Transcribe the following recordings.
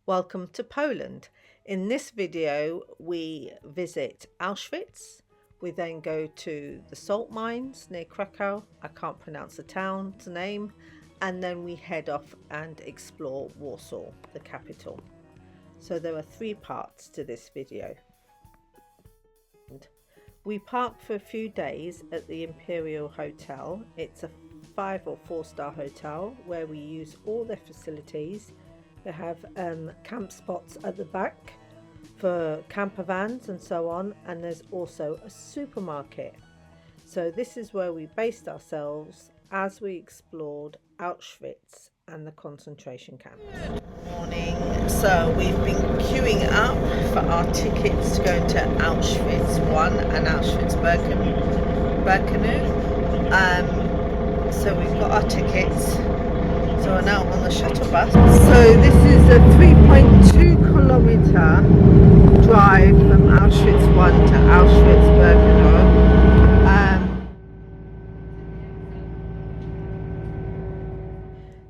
Welcome to Poland. In this video we visit Auschwitz, we then go to the salt mines near Krakow, I can't pronounce the town's name, and then we head off and explore Warsaw, the capital. So there are three parts to this video. We parked for a few days at the Imperial Hotel. It's a 5 or 4-star hotel where we use all their facilities. They have camp spots at the back for camper vans and so on, and there's also a supermarket. So this is where we based ourselves as we explored Auschwitz and the concentration camps. Morning. So we've been queuing up for our tickets to go to Auschwitz 1 and Auschwitz-Birkenau. So we've got our tickets. So we're now on the shuttle bus. So this is a 3.2 kilometre drive from Auschwitz 1 to Auschwitz-Birkenau.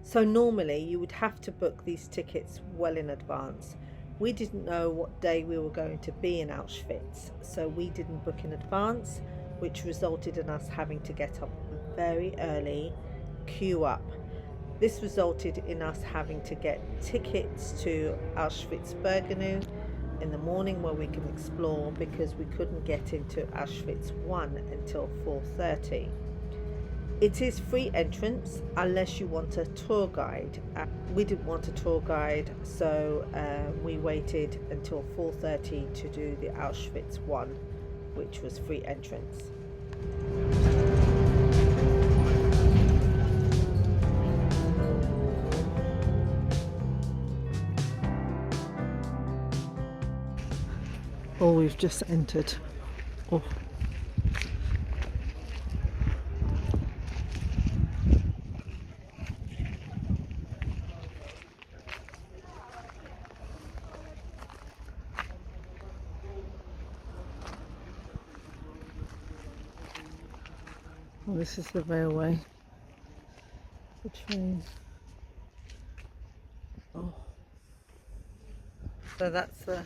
So normally you would have to book these tickets well in advance. We didn't know what day we were going to be in Auschwitz, so we didn't book in advance, which resulted in us having to get up very early, queue up. This resulted in us having to get tickets to Auschwitz-Birkenau in the morning where we can explore, because we couldn't get into Auschwitz 1 until 4:30. It is free entrance unless you want a tour guide. We didn't want a tour guide, so we waited until 4:30 to do the Auschwitz 1, which was free entrance. Oh, we've just entered. Oh. Well, this is the railway, the train. Oh. So that's the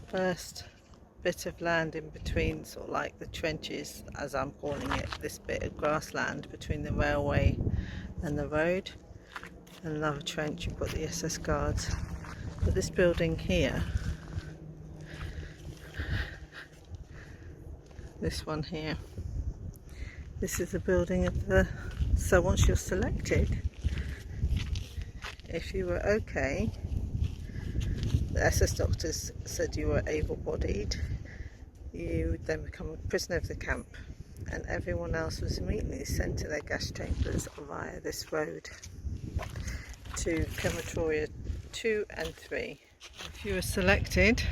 first bit of land in between, sort of like the trenches, as I'm calling it, this bit of grassland between the railway and the road. And another trench, you've got the SS guards. But this building here, this one here, this is the building of the, so once you're selected, if you were okay, the SS doctors said you were able-bodied, you would then become a prisoner of the camp, and everyone else was immediately sent to their gas chambers via this road to crematoria 2 and 3. If you were selected,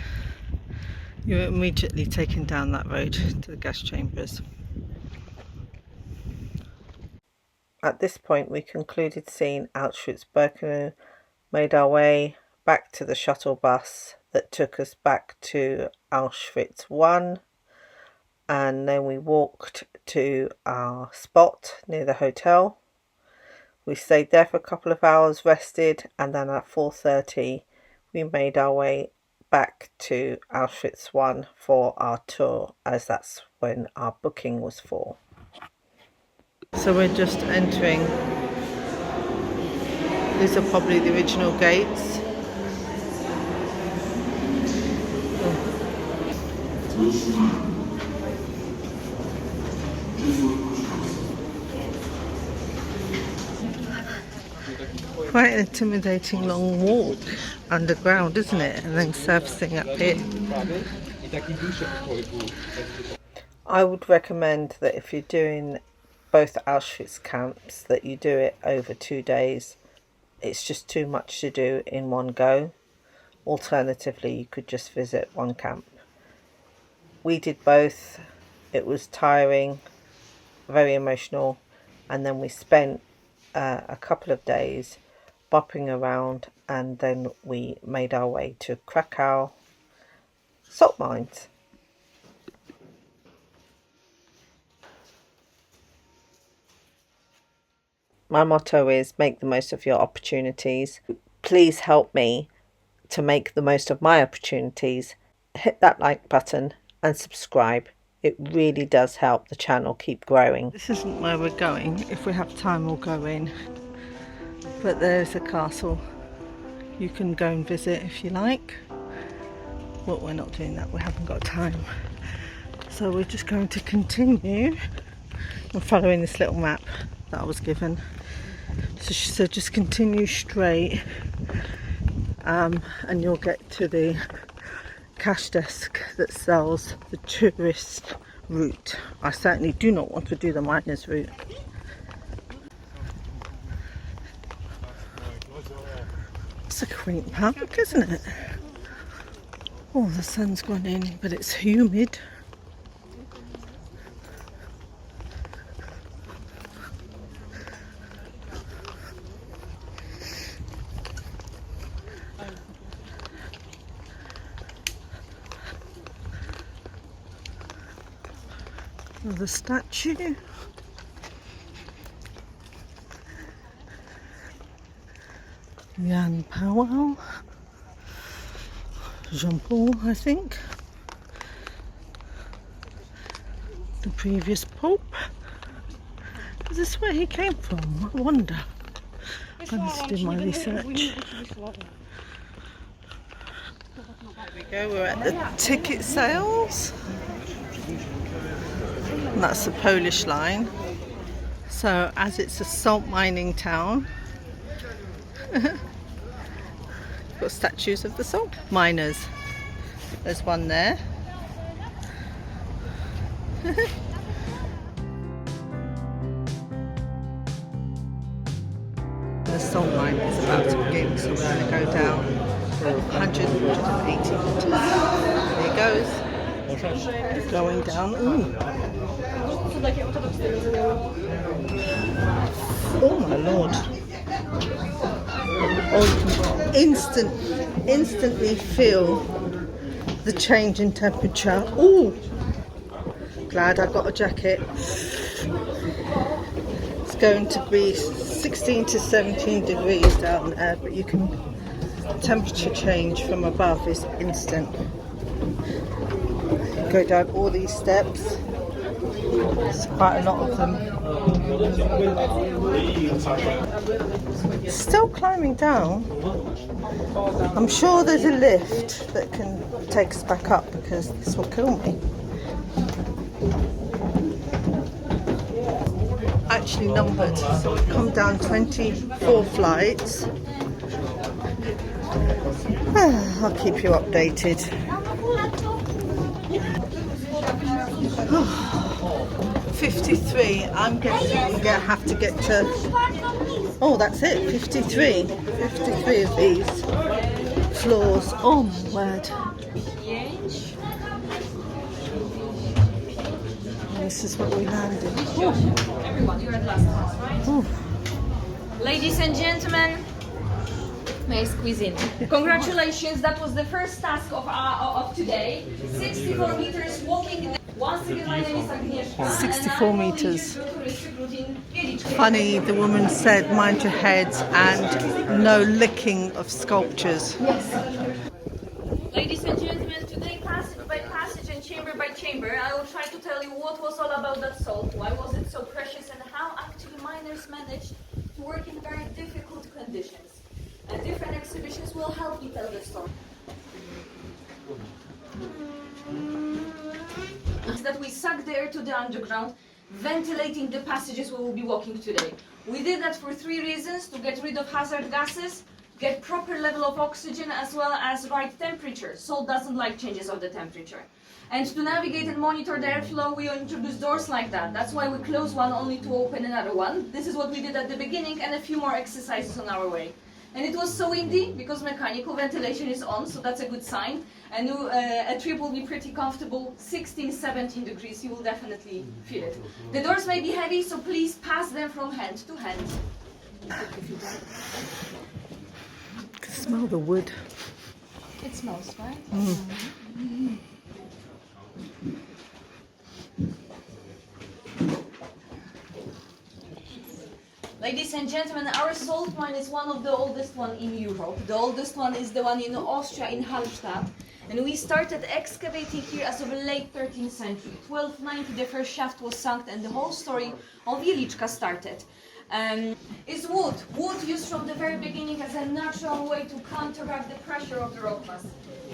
you were immediately taken down that road to the gas chambers. At this point we concluded seeing Auschwitz-Birkenau, made our way back to the shuttle bus that took us back to Auschwitz 1, and then we walked to our spot near the hotel. We stayed there for a couple of hours, rested, and then at 4:30 we made our way back to Auschwitz 1 for our tour, as that's when our booking was for. So we're just entering. These are probably the original gates. Quite an intimidating long walk underground, isn't it? And then surfacing up here. I would recommend that if you're doing both Auschwitz camps, that you do it over 2 days. It's just too much to do in one go. Alternatively, you could just visit one camp. We did both. It was tiring, very emotional, and then we spent a couple of days bopping around, and then we made our way to Krakow salt mines. My motto is make the most of your opportunities. Please help me to make the most of my opportunities, hit that like button and subscribe. It really does help the channel keep growing. This isn't where we're going. If we have time, we'll go in. But there's a castle you can go and visit if you like. But we're not doing that. We haven't got time. So we're just going to continue. I'm following this little map that I was given. So she said just continue straight and you'll get to the cash desk that sells the tourist route. I certainly do not want to do the miners route. It's a quaint park, isn't it? Oh, the sun's gone in, but it's humid. The statue. Jan Powell. Jean-Paul, I think. The previous Pope. Is this where he came from? I wonder. I need to do my research. There we go, we're at the ticket sales. And that's the Polish line. So as it's a salt mining town, got statues of the salt miners. There's one there. The salt mine is about to begin, so we're going to go down 180 meters. There it goes. Going down. Ooh. Oh my lord. Oh, instantly feel the change in temperature. Ooh. Glad I got a jacket. It's going to be 16 to 17 degrees down there, but you can, temperature change from above is instant. Go down all these steps. There's quite a lot of them. Still climbing down. I'm sure there's a lift that can take us back up because this will kill me. Actually numbered, so we've come down 24 flights. I'll keep you updated. 53. I'm guessing we're going to have to get to... Oh, that's it. 53 of these floors. Oh my word. This is what we landed. Everyone, you're at last class, right? Oh. Ladies and gentlemen, may I squeeze in? Congratulations, that was the first task of today. 64 meters walking. Once again, my name is Agnieszka. 64 meters. Funny, the woman said mind your heads and no licking of sculptures. Yes. Ladies and gentlemen, today passage by passage and chamber by chamber, I will try to tell you what was all about that salt, why was it so precious, and how actually miners managed to work in very difficult conditions. And different exhibitions will help me tell the story. That we suck the air to the underground, ventilating the passages we will be walking today. We did that for 3 reasons: to get rid of hazard gases, get proper level of oxygen, as well as right temperature. Salt doesn't like changes of the temperature. And to navigate and monitor the airflow, we introduce doors like that. That's why we close one only to open another one. This is what we did at the beginning, and a few more exercises on our way. And it was so windy because mechanical ventilation is on, so that's a good sign. And a trip will be pretty comfortable, 16, 17 degrees, you will definitely feel it. The doors may be heavy, so please pass them from hand to hand. I can smell the wood. It smells, right? Ladies and gentlemen, our salt mine is one of the oldest one in Europe. The oldest one is the one in Austria, in Hallstatt. And we started excavating here as of the late 13th century. 1290, the first shaft was sunk and the whole story of Wieliczka started. Is wood. Wood used from the very beginning as a natural way to counteract the pressure of the rock mass.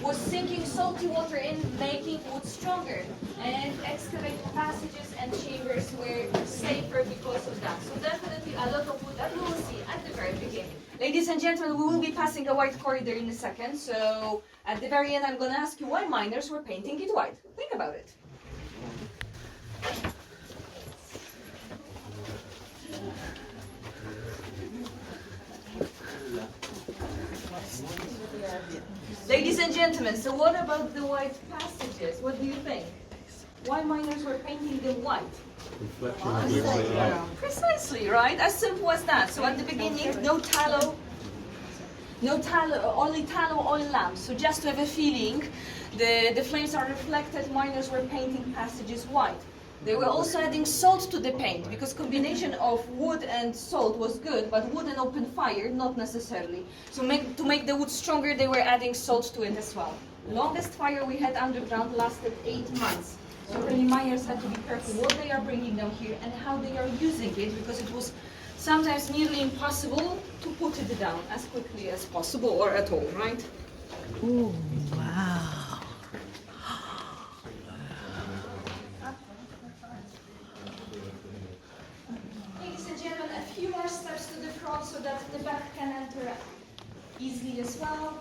Was sinking salty water in, making wood stronger. And excavated passages and chambers were safer because of that. So definitely a lot of wood that we will see at the very beginning. Ladies and gentlemen, we will be passing a white corridor in a second. So at the very end, I'm going to ask you why miners were painting it white. Think about it. Ladies and gentlemen, so what about the white passages? What do you think? Why miners were painting them white? Precisely, right? As simple as that. So at the beginning, no tallow, only tallow oil lamps. So just to have a feeling, the flames are reflected, miners were painting passages white. They were also adding salt to the paint, because combination of wood and salt was good, but wood and open fire, not necessarily. So to make the wood stronger, they were adding salt to it as well. Longest fire we had underground lasted 8 months. So really miners had to be careful what they are bringing down here and how they are using it, because it was sometimes nearly impossible to put it down as quickly as possible or at all, right? Oh, wow. A few more steps to the front so that the back can enter easily as well.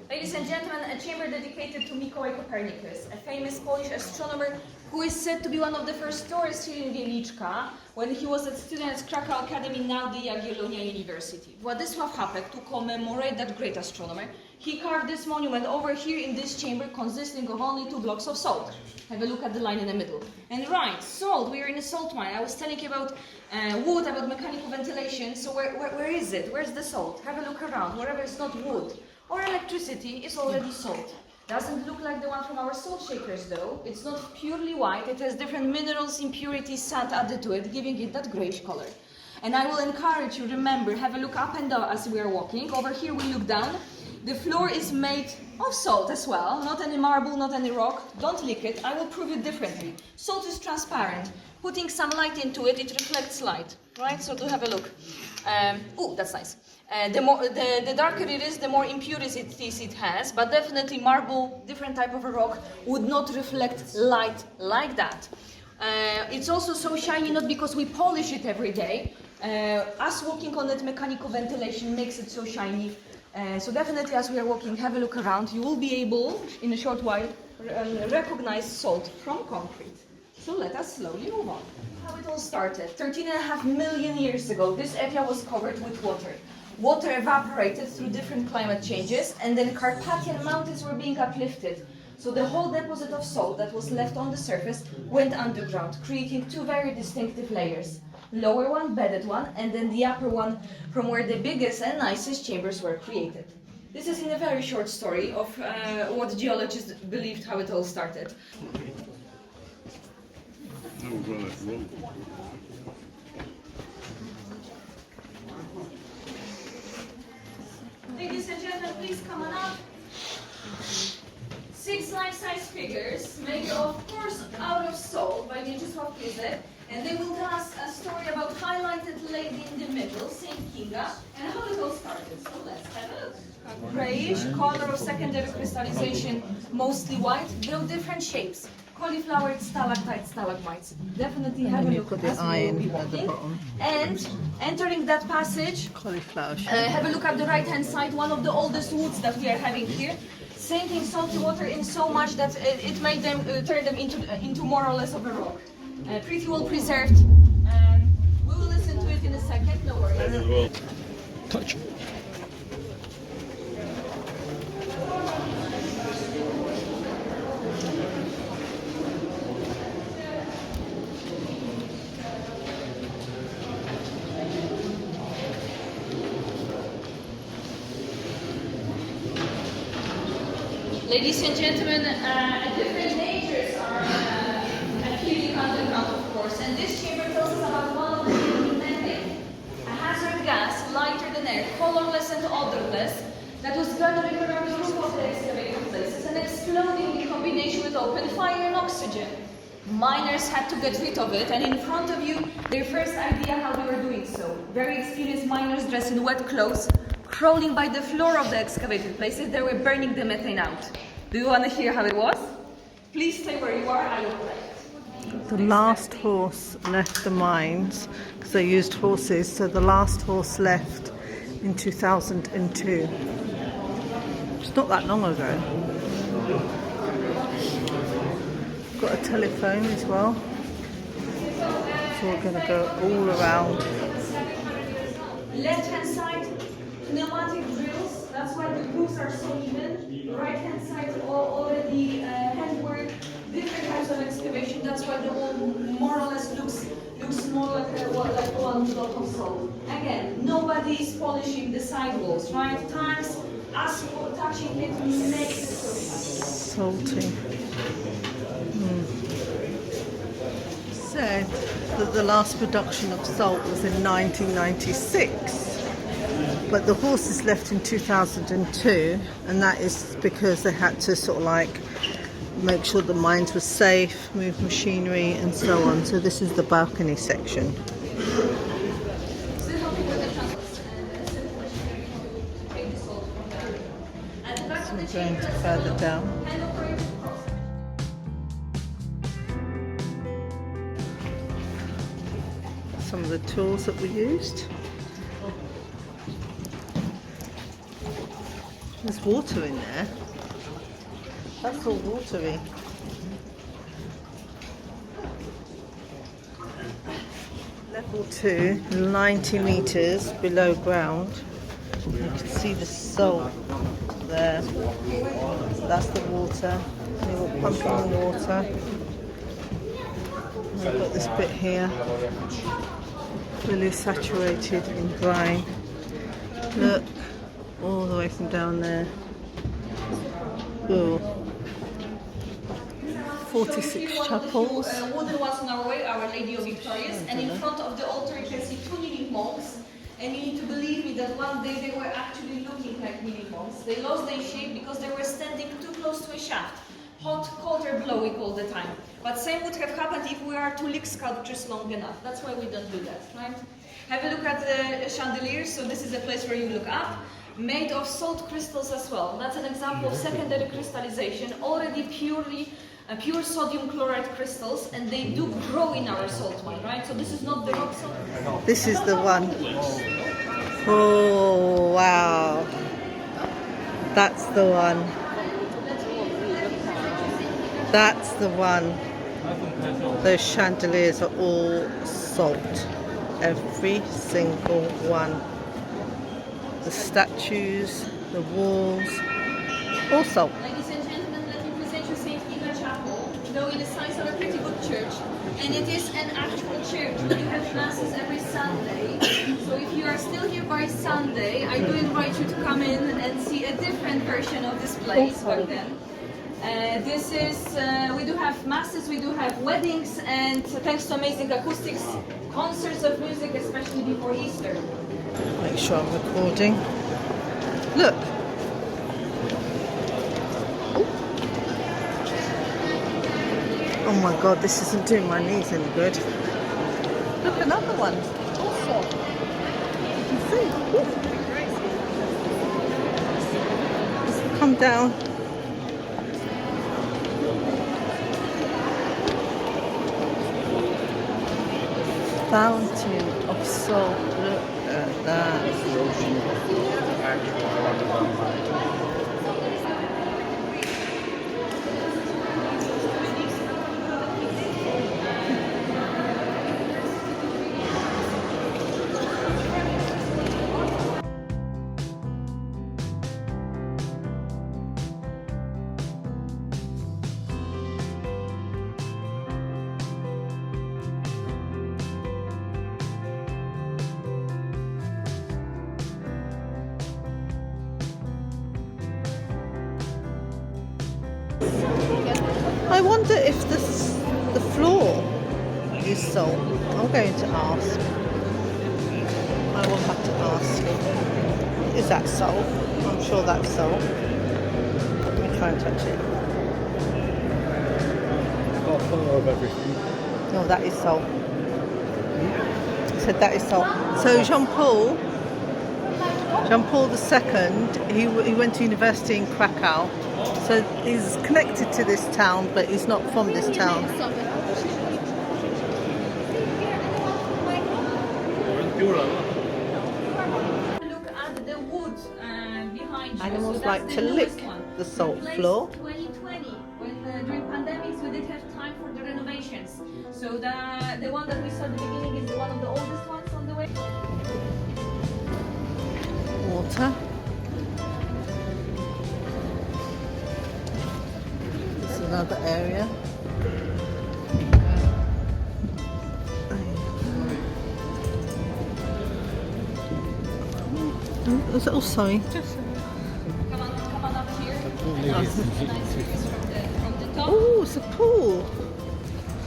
Ladies and gentlemen, a chamber dedicated to Mikołaj Copernicus, a famous Polish astronomer who is said to be one of the first tourists here in Wieliczka when he was a student at Kraków Academy, now the Jagiellonia University. Władysław Hapek, to commemorate that great astronomer, he carved this monument over here in this chamber consisting of only 2 blocks of salt. Have a look at the line in the middle. And right, salt, we are in a salt mine. I was telling you about wood, about mechanical ventilation, so where is it? Where's the salt? Have a look around, wherever it's not wood or electricity, is already salt. Doesn't look like the one from our salt shakers though. It's not purely white, it has different minerals, impurities, sand added to it, giving it that greyish color. And I will encourage you, remember, have a look up and down as we are walking. Over here we look down. The floor is made of salt as well, not any marble, not any rock. Don't lick it, I will prove it differently. Salt is transparent. Putting some light into it, it reflects light, right? So to have a look. Oh, that's nice. The darker it is, the more impurities it has, but definitely marble, different type of a rock, would not reflect light like that. It's also so shiny not because we polish it every day. Us walking on it, mechanical ventilation makes it so shiny. So definitely as we are walking, have a look around, you will be able, in a short while, recognize salt from concrete. So let us slowly move on. How it all started. 13.5 million years ago, this area was covered with water. Water evaporated through different climate changes, and then Carpathian mountains were being uplifted. So the whole deposit of salt that was left on the surface went underground, creating 2 very distinctive layers. Lower one, bedded one, and then the upper one from where the biggest and nicest chambers were created. This is in a very short story of what geologists believed how it all started. Ladies and gentlemen, please come on up. 6 life-size figures made of course out of salt by Wieczysław Kyzek, and they will tell us a story about highlighted lady in the middle, Saint Kinga, and how it all started. So let's have a look. Grayish color of secondary crystallization, mostly white, though different shapes. Cauliflower, stalactites, stalagmites. Definitely have a look as we will be walking. And entering that passage, Cauliflower. have a look at the right-hand side, one of the oldest woods that we are having here. Sinking salty water in so much that it made them turn them into more or less of a rock. Pretty well preserved. We will listen to it in a second, no worries. Touch. Ladies and gentlemen, different natures are colorless and odorless, that was gathering around the roof of the excavated places and exploding in combination with open fire and oxygen. Miners had to get rid of it, and in front of you, their first idea how they were doing so. Very experienced miners dressed in wet clothes, crawling by the floor of the excavated places, they were burning the methane out. Do you want to hear how it was? Please stay where you are, I will play. The last horse left the mines, because they used horses, so the last horse left in 2002. It's not that long ago. Got a telephone as well, so we're going to go all around. Left hand side, pneumatic drills, that's why the grooves are so even. Right hand side, already handwork, different types of excavation, that's why the wall more or less looks more like one block of salt. Again, nobody is polishing the sidewalls, right? Tiles, asphalt, touching it makes it so Salty. Said that the last production of salt was in 1996, but the horses left in 2002, and that is because they had to sort of like make sure the mines were safe, move machinery and so on. So this is the balcony section. So we're going further down. Some of the tools that we used. There's water in there. That's all watery. Level 2, 90 meters below ground. You can see the salt there. So that's the water. They were pumping the water. And I've got this bit here, really saturated in brine. Look, all the way from down there. Ooh. 46 chapels. Wooden ones on our way, Our Lady of Victorious, and in front of the altar you can see 2 kneeling monks. And you need to believe me that one day they were actually looking like kneeling monks. They lost their shape because they were standing too close to a shaft. Hot, cold or blow, we call the time. But same would have happened if we are to lick sculptures long enough. That's why we don't do that, right? Have a look at the chandeliers. So this is a place where you look up. Made of salt crystals as well. That's an example of secondary crystallization, already pure sodium chloride crystals, and they do grow in our salt mine, right? So this is not the rock salt. This is the one. Oh, wow. That's the one. That's the one. Those chandeliers are all salt. Every single one. The statues, the walls, all salt. Ladies and gentlemen, let me present you St. Ina Chapel, though it is size of a pretty good church, and it is an actual church. You have masses every Sunday, so if you are still here by Sunday, I do invite you to come in and see a different version of this place back then. We do have masses, we do have weddings, and thanks to amazing acoustics, concerts of music, especially before Easter. Make sure I'm recording. Look. Oh my god, this isn't doing my knees any good. Look, another one. Also. You can see. Just come down. Fountain of salt. Look at that. I wonder if the floor is salt. I'm going to ask. I will have to ask. Is that salt? I'm sure that's salt. Let me try and touch it. Got a photo of everything. No, that is salt. I said that is salt. So Jean-Paul II, he went to university in Krakow. So he's connected to this town, but he's not from this town. Look at the wood behind you. Animals So like that's to the lick newest one. the salt Replaced floor. 2020, when during pandemics we did have time for the renovations. So the one that we saw at the beginning is one of the oldest ones on the way. Water. This is another area. Oh, sorry. Come on up here. Nice views from the top. Oh, it's a pool.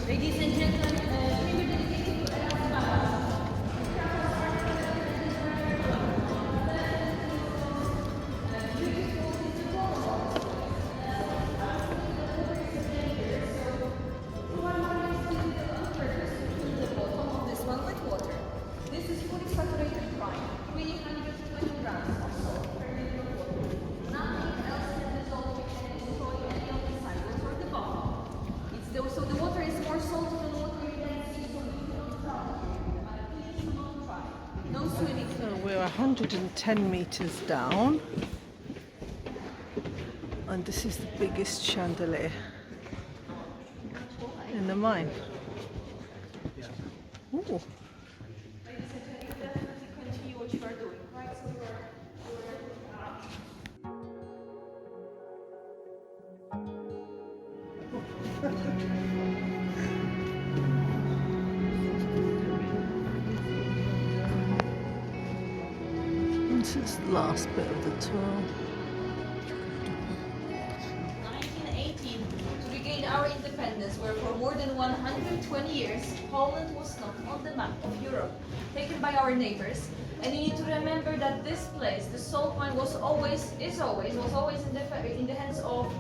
Ladies and gentlemen, we were dedicated to this one with water. This is fully saturated brine, 320 grams of salt per liter of water. Nothing else can dissolve and destroy any of the silos or the bottom. So the water is more salty than water you can see, so you don't try. Please do not try. No swimming. So we're 110 meters down. And this is the biggest chandelier in the mine. Ooh. Ladies and gentlemen, definitely continue what you are doing, right? So This is the last bit of the tour. 1918, to regain our independence, where for more than 120 years, Poland was not on the map of Europe, taken by our neighbors. And you need to remember that this place, the salt mine, was always in the hands of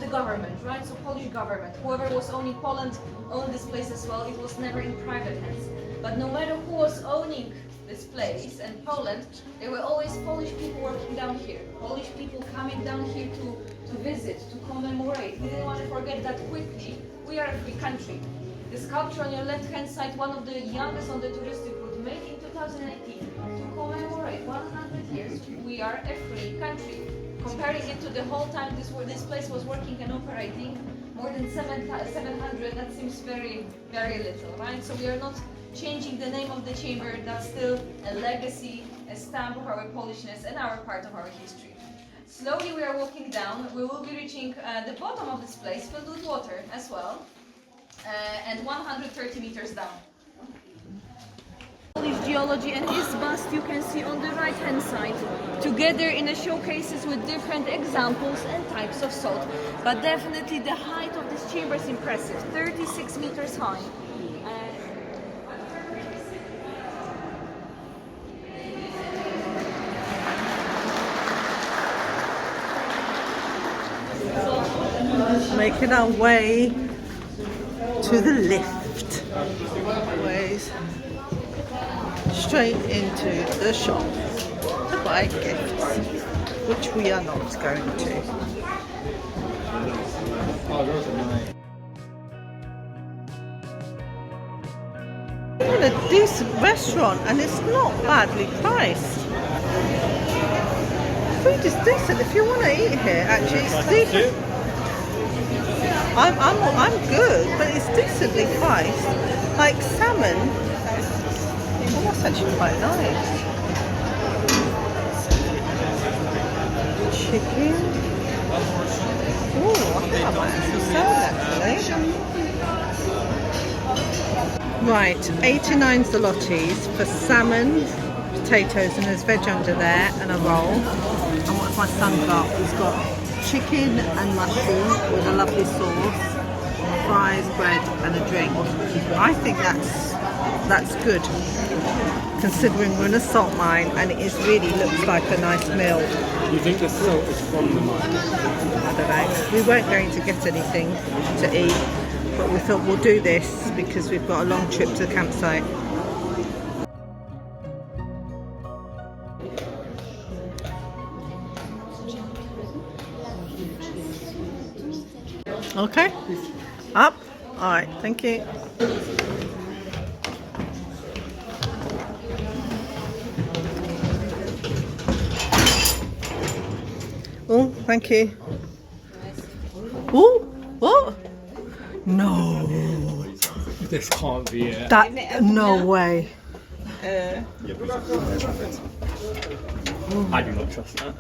the government, right? So Polish government. Whoever was owning Poland owned this place as well. It was never in private hands. But no matter who was owning this place and Poland, there were always Polish people working down here. Polish people coming down here to visit, to commemorate. We didn't want to forget that quickly. We are a free country. The sculpture on your left-hand side, one of the youngest on the touristic route, made in 2018 to commemorate 100 years. We are a free country. Comparing it to the whole time this place was working and operating, more than 700, that seems very, very little, right? So we are not changing the name of the chamber. That's still a legacy, a stamp of our Polishness and our part of our history. Slowly we are walking down. We will be reaching the bottom of this place, filled with water as well, and 130 meters down. Polish geology and his bust you can see on the right hand side, together in the showcases with different examples and types of salt. But definitely the height of this chamber is impressive, 36 meters high. Making our way to the lift. Ways straight into the shop to buy gifts, which we are not going to. In a decent restaurant, and it's not badly priced. Food is decent. If you want to eat here, actually, it's decent. I'm good, but it's decently priced. Like salmon, well, that's actually quite nice. Chicken. Oh, I think I might actually sell that today. Right, 89 zlotys for salmon, potatoes, and there's veg under there, and a roll. And what's my son got? He's got chicken and mushroom with a lovely sauce, fries, bread, and a drink. I think that's good. considering we're in a salt mine and it is really looks like a nice meal. You think the salt is from the mine? I don't know. We weren't going to get anything to eat, but we thought we'll do this because we've got a long trip to the campsite. Okay, up. All right, thank you. Oh, thank you. Oh, what? No. This can't be it. That, no way. I do not trust that.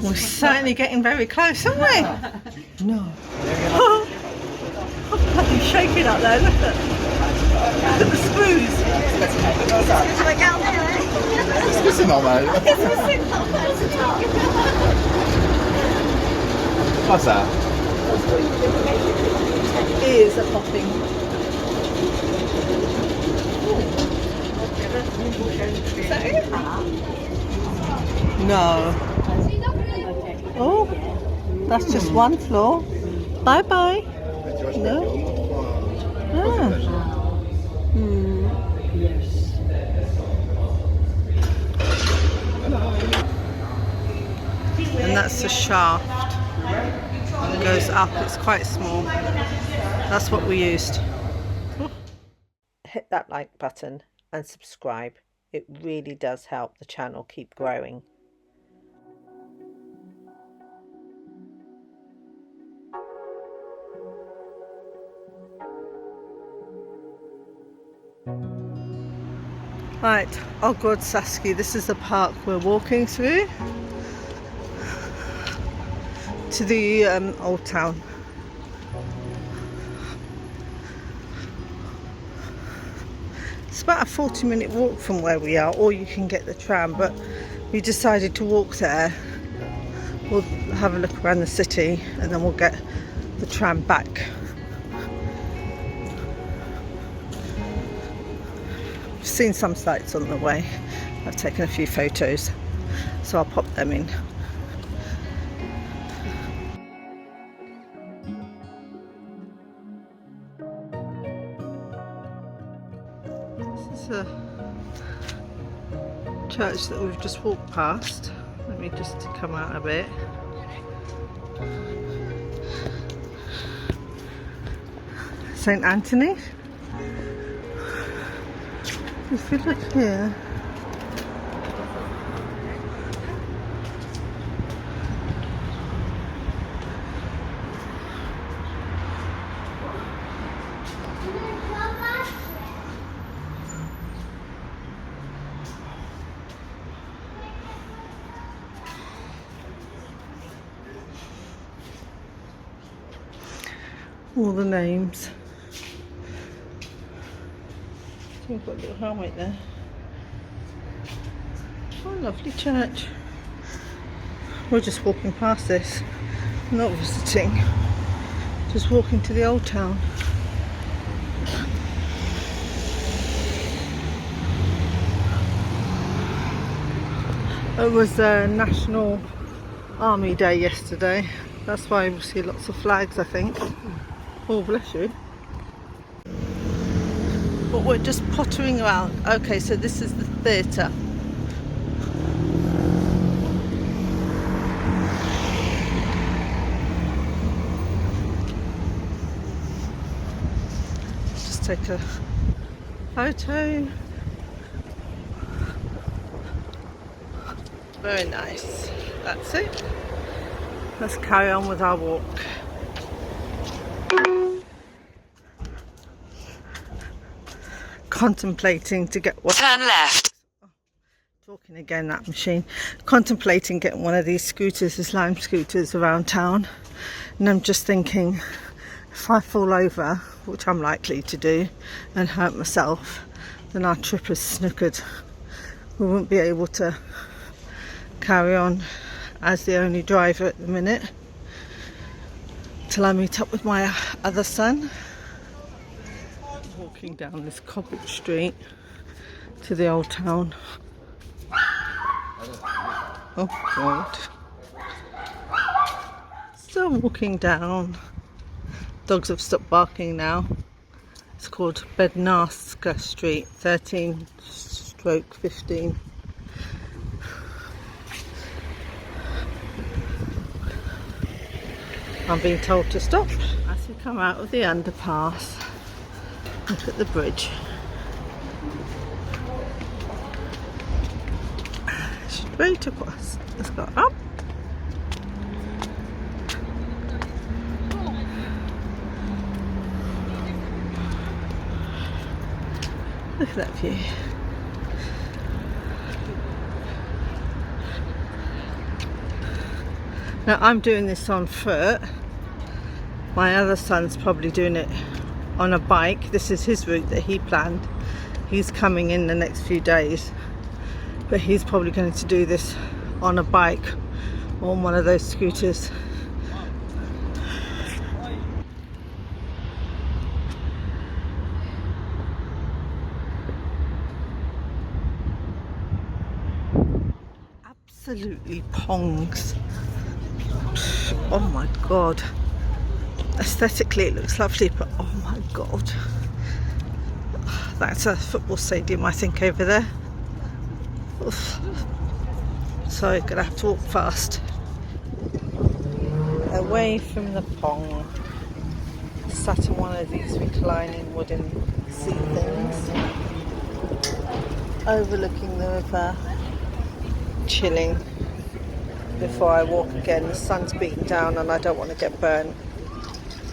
We're certainly getting very close, aren't we? No. Oh, bloody shaking up there, look at the screws. C'est normal. Pas ça. Ears are popping. Is that it? No. Oh, that's just one floor. Bye bye. No. Ah. And that's the shaft. It goes up, it's quite small. That's what we used. Hit that like button and subscribe. It really does help the channel keep growing. Right, Ogród Saski, this is the park we're walking through to the old town. It's about a 40-minute walk from where we are, or you can get the tram, but we decided to walk there. We'll have a look around the city and then we'll get the tram back. We've seen some sights on the way. I've taken a few photos, so I'll pop them in. This is a church that we've just walked past. Let me just come out a bit. St. Anthony. If you look here, all the names. We've got a little helmet there. Oh, lovely church. We're just walking past this, not visiting, just walking to the old town. It was National Army Day yesterday. That's why we see lots of flags, I think. Oh, bless you. But we're just pottering around. Okay, so this is the theatre. Just take a photo. Very nice. That's it. Let's carry on with our walk. Contemplating to get one. Turn left. Talking again, that machine. Contemplating getting one of these scooters, these lime scooters around town. And I'm just thinking, if I fall over, which I'm likely to do, and hurt myself, then our trip is snookered. We won't be able to carry on as the only driver at the minute till I meet up with my other son. Walking down this cobbled street to the old town. Oh God. Still walking down. Dogs have stopped barking now. It's called Bednarska Street, 13/15. I'm being told to stop. As we come out of the underpass, look at the bridge. Straight across. Let's go up. Look at that view. Now I'm doing this on foot. My other son's probably doing it on a bike. This is his route that he planned. He's coming in the next few days, but he's probably going to do this on a bike or on one of those scooters. Absolutely pongs. Oh my God. Aesthetically it looks lovely, but oh my God. That's a football stadium, I think, over there. Oof. Sorry, gonna have to walk fast. Away from the pong. Sat in one of these reclining wooden seat things. Overlooking the river. Chilling before I walk again. The sun's beating down and I don't want to get burnt.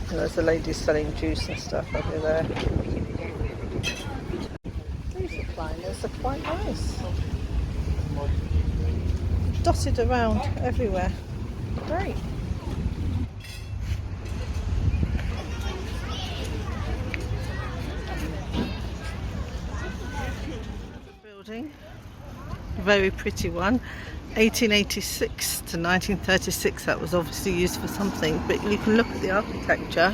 And there's a lady selling juice and stuff over there. These recliners are quite nice. Dotted around everywhere. Great. Building. Very pretty one. 1886 to 1936. That was obviously used for something, but you can look at the architecture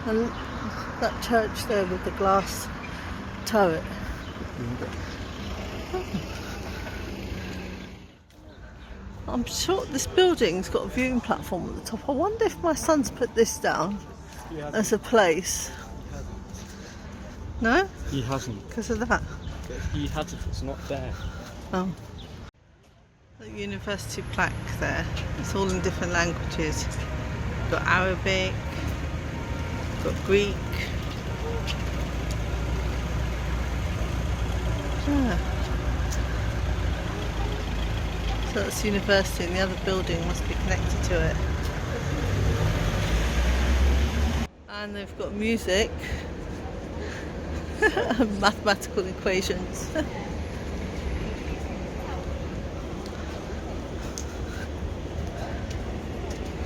and that church there with the glass turret. I'm sure this building's got a viewing platform at the top. I wonder if my son's put this down as a place. No? He hasn't. Because of that? He hasn't. It's not there. Oh. The university plaque there. It's all in different languages. Got Arabic, got Greek. Ah. So that's university, and the other building must be connected to it. And they've got music. Mathematical equations.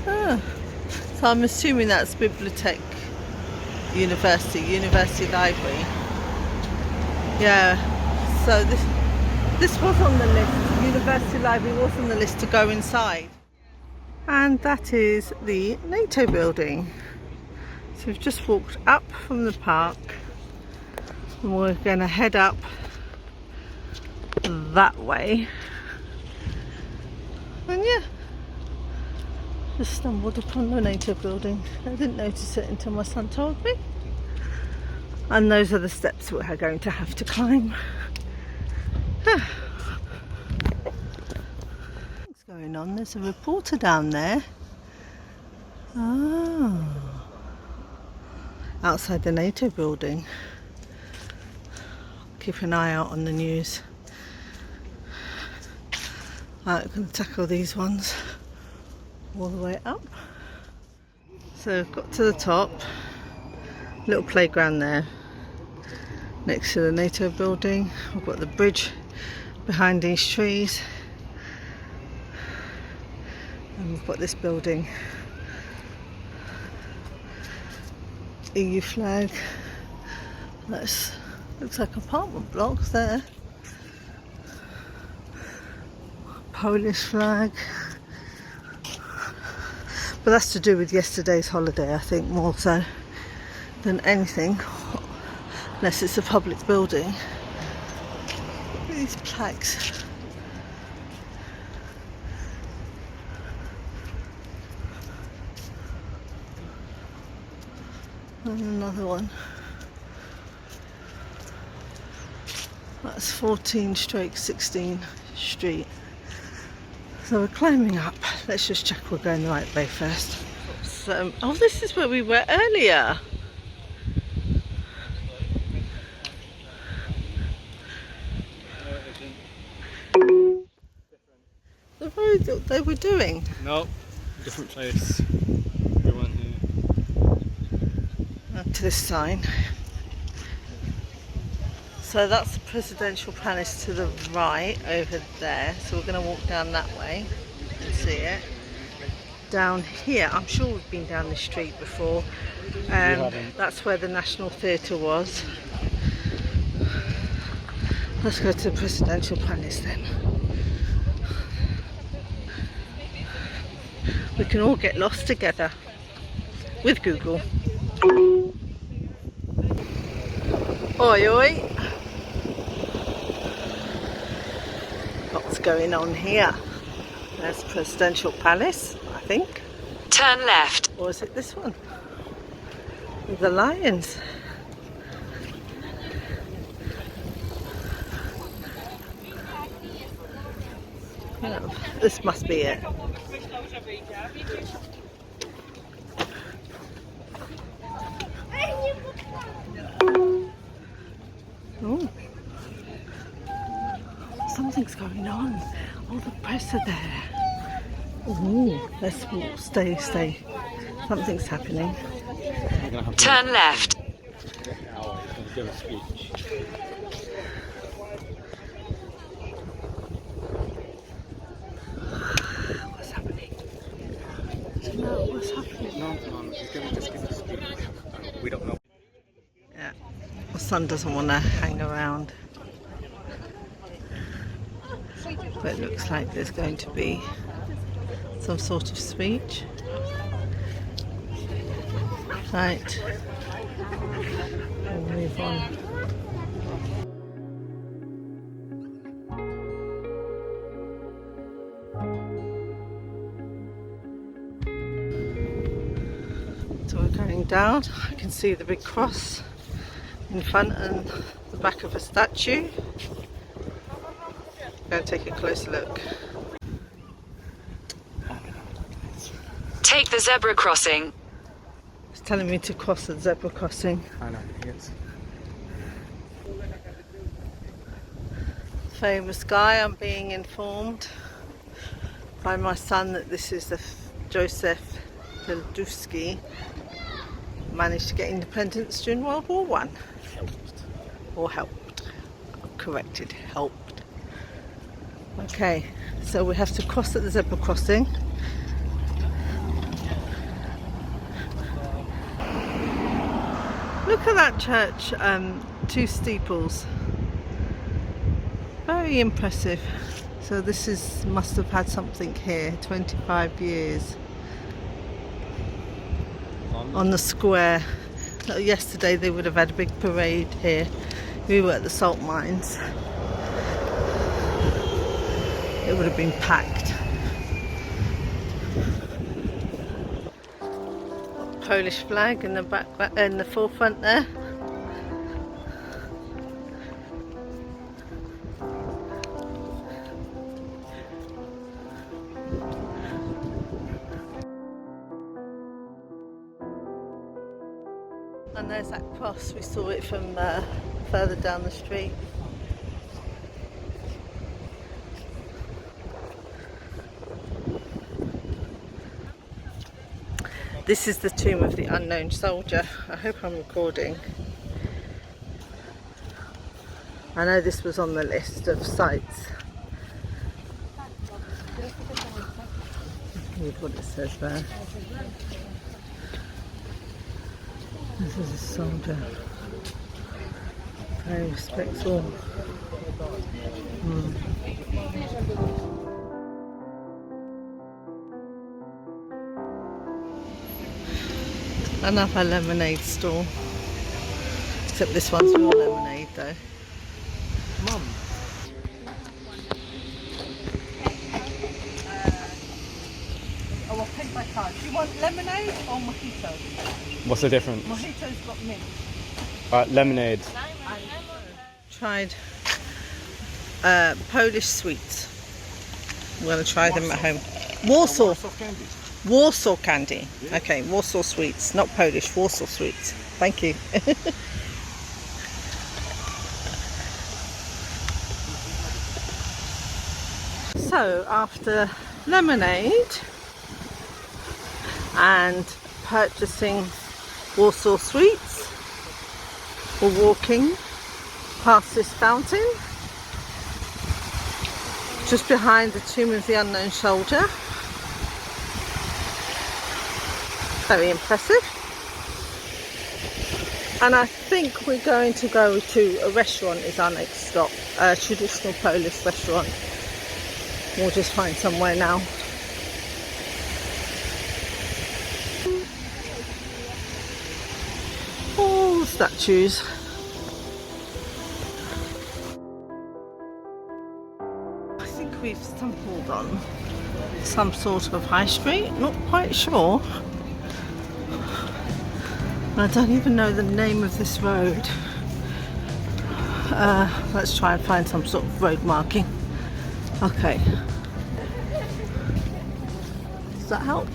So I'm assuming that's Bibliothek University Library. Yeah, so this was on the list. University Library was on the list to go inside. And that is the NATO building. So we've just walked up from the park and we're going to head up that way. And yeah, just stumbled upon the NATO building. I didn't notice it until my son told me. And those are the steps we're going to have to climb. What's going on? There's a reporter down there. Oh. Outside the NATO building. Keep an eye out on the news. Right, I'm going to tackle these ones all the way up. So I've got to the top, little playground there next to the NATO building. We've got the bridge behind these trees, and we've got this building. EU flag. That looks like apartment blocks there. Polish flag. But that's to do with yesterday's holiday, I think, more so than anything. unless it's a public building. These plaques. And another one. That's 14/16 Street. So we're climbing up. Let's just check we're going the right way first. So, oh, this is where we were earlier. The road that they were doing. No, different place. We went here. To this sign. So that's the presidential palace to the right over there. So we're going to walk down that way and see it. Down here, I'm sure we've been down this street before. That's where the National Theatre was. Let's go to the presidential palace then. We can all get lost together with Google. Oi oi! What's going on here? There's the presidential palace, I think. Turn left. Or is it this one? With the lions. Yeah, this must be it. Oh. Something's going on. All the press are there. Oh, let's walk. Stay. Something's happening. Turn left. Give a speech. What's happening? No, what's happening? No, just give a speech. We don't know. Yeah, my son doesn't want to hang around. But it looks like there's going to be some sort of speech. Right, we'll move on. So we're going down. I can see the big cross in front and the back of a statue. I'm going to take a closer look. Take the zebra crossing. It's telling me to cross the zebra crossing. I know, yes. Famous guy, I'm being informed by my son that this is the Joseph Piłsudski. Managed to get independence during World War One. Or helped. Corrected, helped. Okay, so we have to cross at the zebra crossing. Look at that church, 2 steeples. Very impressive. So this must have had something here, 25 years. On the square. Yesterday they would have had a big parade here. We were at the salt mines. It would have been packed. Polish flag in the back, in the forefront there. And there's that cross, we saw it from further down the street. This is the tomb of the unknown soldier. I hope I'm recording. I know this was on the list of sites. Read what it says there. This is a soldier. Very respectful. Another lemonade stall. Except this one's more lemonade though. Mum. Oh, I'll take my card. Do you want lemonade or mojito? What's the difference? Mojito's got mint. Lemonade. Tried Polish sweets. I'm going to try them at home. Warsaw candy. Okay, Warsaw sweets, not Polish, Warsaw sweets. Thank you. So after lemonade and purchasing Warsaw sweets, we're walking past this fountain just behind the tomb of the unknown soldier. Very impressive. And I think we're going to go to a restaurant is our next stop, a traditional Polish restaurant. We'll just find somewhere now. Oh, statues. I think we've stumbled on some sort of high street, not quite sure. I don't even know the name of this road. Let's try and find some sort of road marking. Okay. Does that help?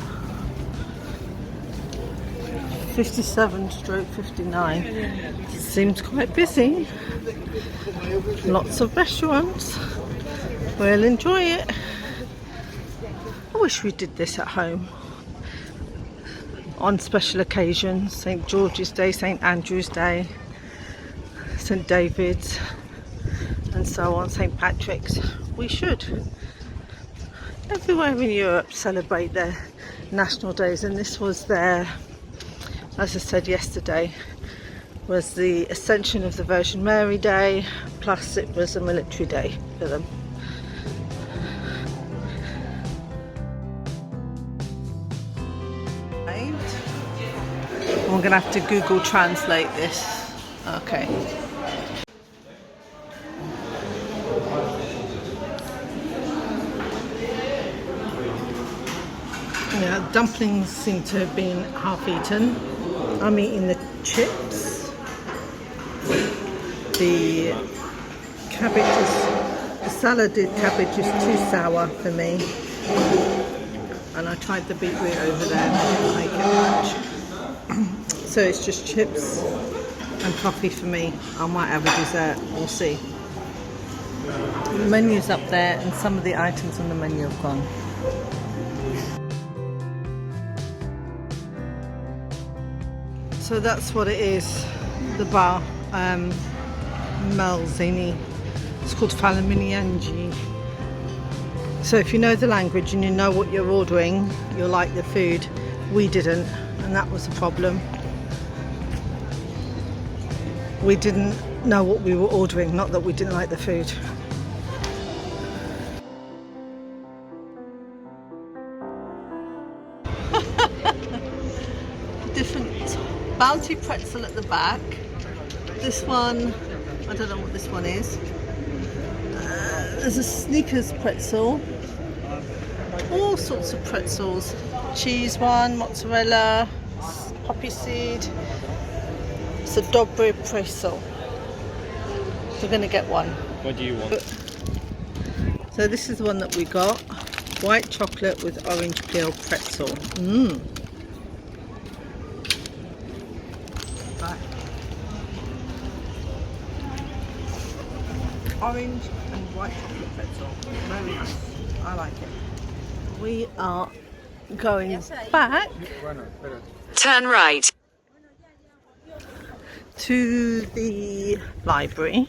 57/59. Seems quite busy. Lots of restaurants. We'll enjoy it. I wish we did this at home. On special occasions, St. George's Day, St. Andrew's Day, St. David's, and so on, St. Patrick's. We should. Everywhere in Europe celebrate their national days, and this was their, as I said yesterday, was the Ascension of the Virgin Mary Day, plus it was a military day for them. We're going to have to Google Translate this. Okay. Yeah, dumplings seem to have been half eaten. I'm eating the chips. The cabbage is, the saladed cabbage is too sour for me. And I tried the beetroot over there, I didn't like it much. So it's just chips and coffee for me. I might have a dessert, we'll see. The menu's up there and some of the items on the menu have gone. So that's what it is, the bar, Malzini. It's called Falaminiangi. So if you know the language and you know what you're ordering, you'll like the food. We didn't, and that was the problem. We didn't know what we were ordering, not that we didn't like the food. Different bounty pretzel at the back. This one, I don't know what this one is. There's a Snickers pretzel. All sorts of pretzels. Cheese one, mozzarella, poppy seed. It's a dobre pretzel. We're going to get one. What do you want? So this is the one that we got. White chocolate with orange peel pretzel. Mmm. Right. Orange and white chocolate pretzel. Very nice. I like it. We are going back Turn right. to the library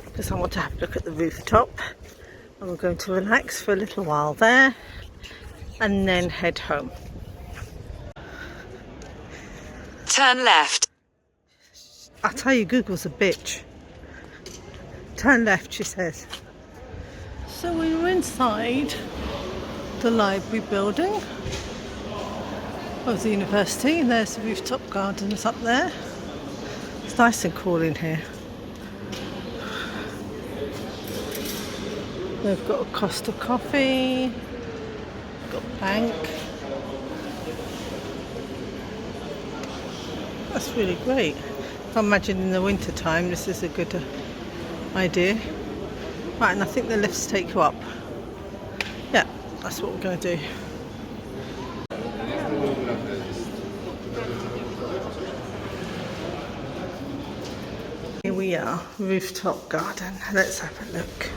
because I want to have a look at the rooftop, and we're going to relax for a little while there and then head home. Turn left. I tell you, Google's a bitch. Turn left, she says. So we were inside the library building of the university, and there's the rooftop gardens up there. It's nice and cool in here. They've got a Costa coffee, got a bank. That's really great. I imagine in the winter time this is a good idea. Right, and I think the lifts take you up. Yeah, that's what we're going to do. Here we are, rooftop garden. Let's have a look.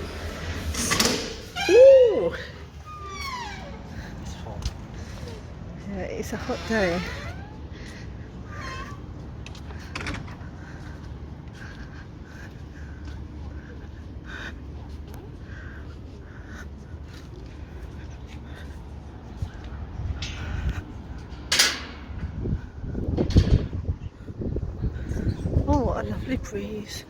Ooh! Yeah, it's a hot day. Oh, what a lovely breeze.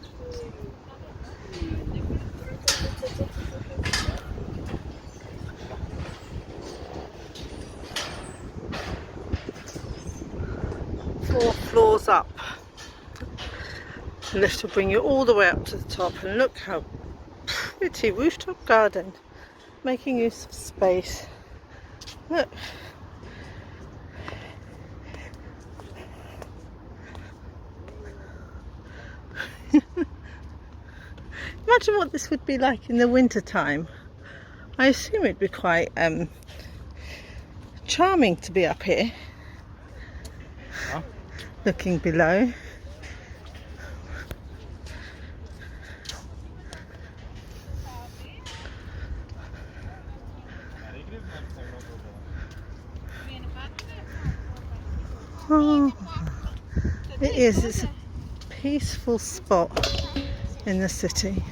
Four floors up. The lift will bring you all the way up to the top, and look how pretty rooftop garden. Making use of space. Look. Imagine what this would be like in the winter time. I assume it'd be quite charming to be up here, looking below. Oh, it is. It's a peaceful spot in the city.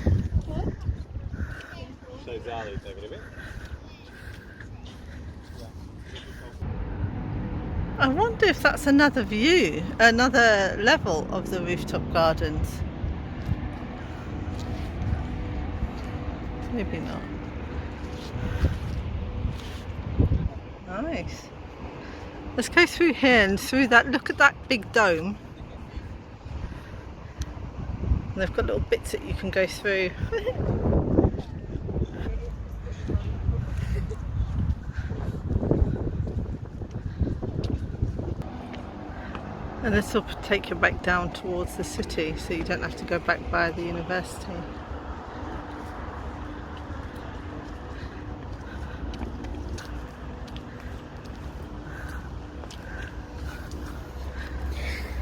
I wonder if that's another view, another level of the rooftop gardens. Maybe not. Nice. Let's go through here and through that. Look at that big dome. And they've got little bits that you can go through. And this will take you back down towards the city, so you don't have to go back by the university.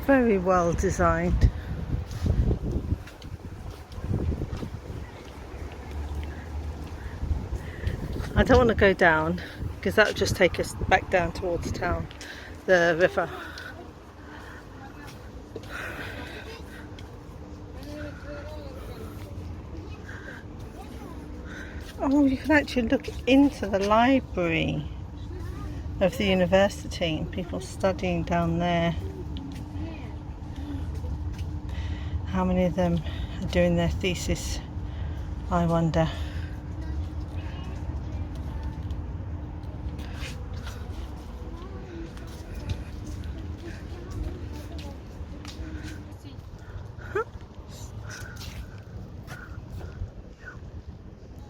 Very well designed. I don't want to go down because that will just take us back down towards town, the river. Oh, you can actually look into the library of the university and people studying down there. How many of them are doing their thesis, I wonder.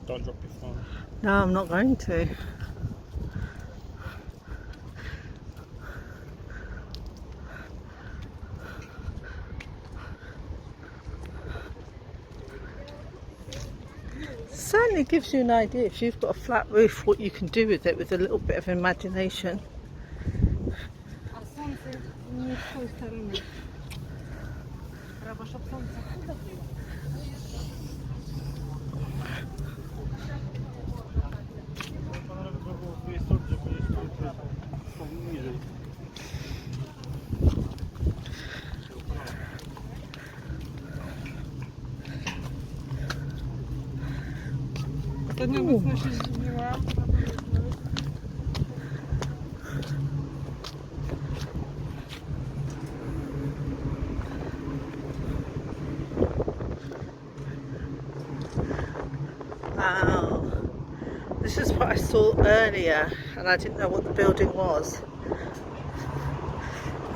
Don't drop your phone. No, I'm not going to. Certainly gives you an idea, if you've got a flat roof, what you can do with it with a little bit of imagination. Wow, this is what I saw earlier and I didn't know what the building was,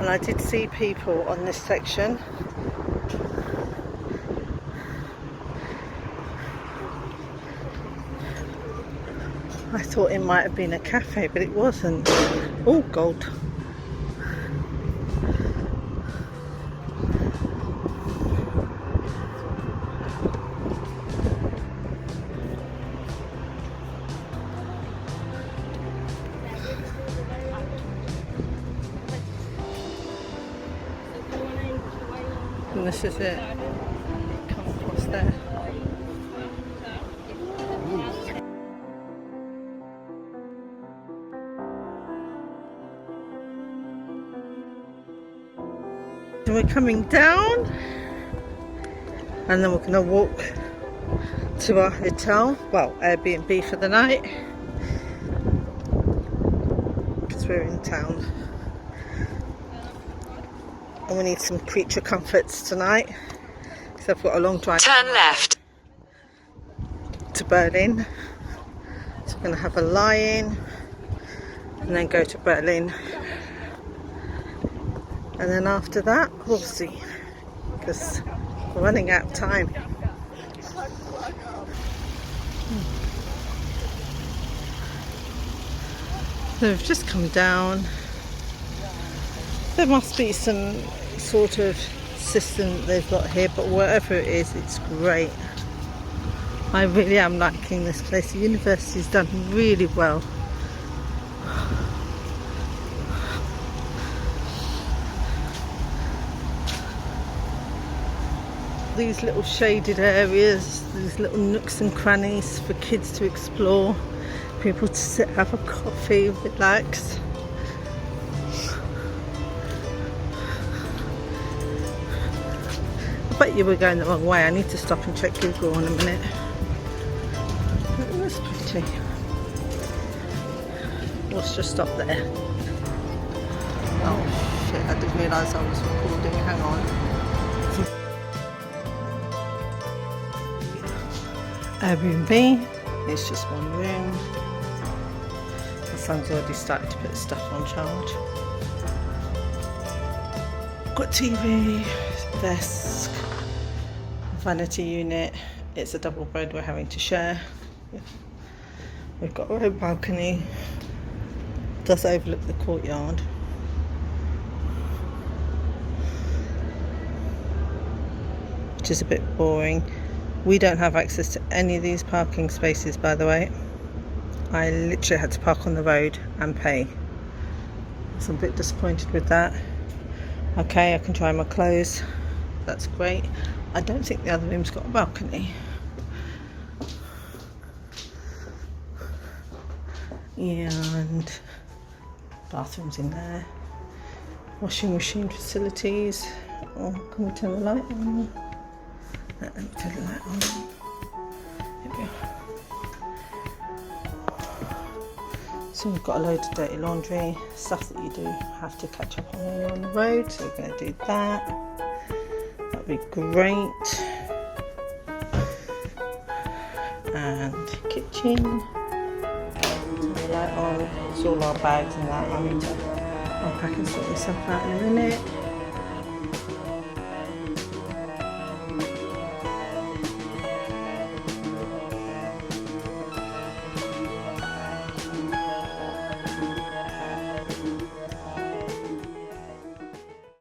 and I did see people on this section I thought it might have been a cafe, but it wasn't. Oh, gold. And this is it. Come across there. So we're coming down, and then we're going to walk to our hotel, well, Airbnb for the night, because we're in town. And we need some creature comforts tonight, because I've got a long drive. Turn left. To Berlin. So we're going to have a lie-in, and then go to Berlin. And then after that, we'll see, because we're running out of time. So we've just come down. There must be some sort of system that they've got here, but whatever it is, it's great. I really am liking this place. The university's done really well. These little shaded areas, these little nooks and crannies for kids to explore, people to sit, have a coffee, relax. I bet you were going the wrong way. I need to stop and check Google in a minute. That's pretty. Let's just stop there. Oh shit, I didn't realise I was recording. Hang on. Airbnb, it's just one room. My son's already started to put stuff on charge. Got TV, desk, vanity unit. It's a double bed we're having to share. We've got our own balcony. Does overlook the courtyard. Which is a bit boring. We don't have access to any of these parking spaces, by the way. I literally had to park on the road and pay. So I'm a bit disappointed with that. Okay, I can dry my clothes. That's great. I don't think the other room's got a balcony. And bathrooms in there. Washing machine facilities. Oh, can we turn the light on? Let me turn the light on. There we go. So we've got a load of dirty laundry, stuff that you do have to catch up on when you're on the road. So we're going to do that. That'd be great. And kitchen. Turn the light on. It's all our bags and that. I need to unpack and sort this stuff out in a minute.